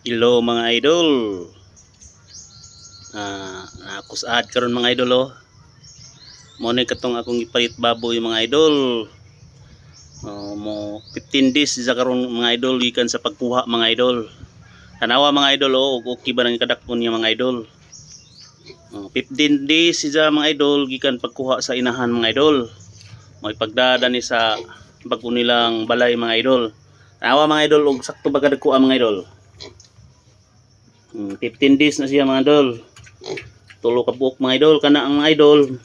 Hello mga idol. Nakusad karon mga idol oh. Mo ni katong akong ipalit baboy mga idol. Mo 15 days sa karon mga idol gikan sa pagkuha mga idol. Tanawa mga idol oh, okay ba nang kadakon niya mga idol. 15 days sa mga idol gikan pagkuha sa inahan mga idol. Mo ipagdada ni sa bago nilang balay mga idol. Tanawa mga idol og sakto ba kadagkuan mga idol. 15 days na siya mga idol. Tulo ka buok mga idol kana ang mga idol.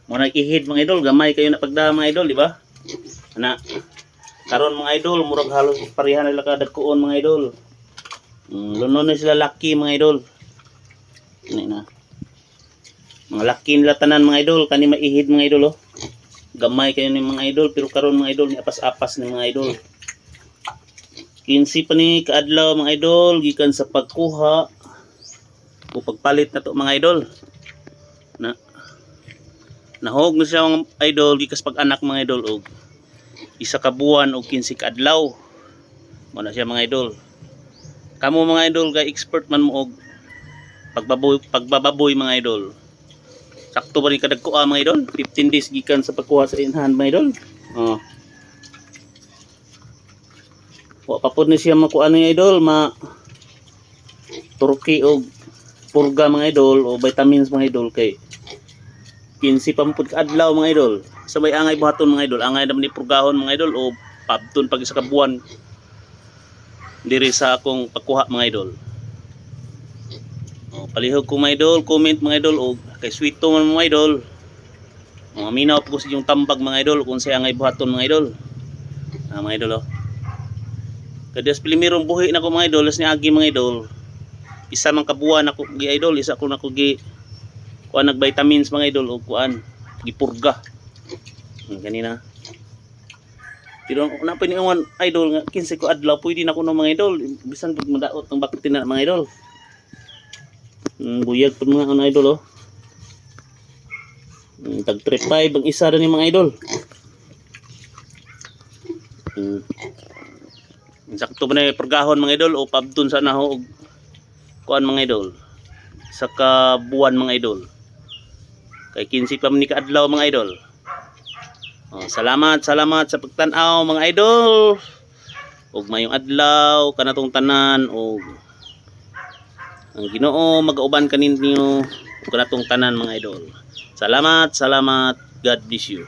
Mo ihid mga idol, gamay kayo na pagda mga idol, di ba? Ana. Karon mga idol, murag halos pareha nila ka dagkuon mga idol. Lunon na sila laki mga idol. Ani na. Mga laki nila tanan mga idol, kani maihid mga idol oh. Gamay kayo ni mga idol, pero karon mga idol ni apas-apas ni mga idol. 15 pa ni kaadlaw mga idol gikan sa pagkuha o pagpalit na to mga idol. Nahog na siya mga idol gikas pag-anak mga idol og isa ka buwan og 15 kaadlaw. Mo na siya mga idol. Kamo mga idol kay expert man mo og pagbababoy mga idol. Sakto ba ni kadagkuha mga idol? 15 days gikan sa pagkuha sa inhan mga idol. Wa pa pud ni siya makuan ni idol, turkey og purga mga idol o vitamins mga idol kay 15 pa pud ka adlaw mga idol. Sabay angay buhaton mga idol, angay naman ni purgahon mga idol o pabton pag isa ka buwan diri sa akong pagkuha mga idol. Palihog ko mga idol, comment mga idol og kay sweeto man mga idol. Minaw po sa yung tambag mga idol kung say angay buhaton mga idol. Mga idol oh. Kadas pilimirong buhi na ko mga idol, as ni agi mga idol. Isa man kabuan ako gi idol, isa ko na ko gi kuan nag vitamins mga idol o kuan gipurga. Kanina. Pero na pa ni idol nga 15 ko adlaw pwede na ko no mga idol, bisan pag madaot ng bakti na mga idol. Buyag pud mga idol oh. Tag 35 ang isa ra ni mga idol. Sakto ba na purgahon mga idol o pabdon sa naho og kuan mga idol sa kabuan mga idol kay 15 pa man ni kaadlaw mga idol. Salamat sa pagtan-aw mga idol og mayong adlaw kanatong tanan og ang Ginoo mag-auban kaninyo og kanatong tanan mga idol. Salamat, God bless you.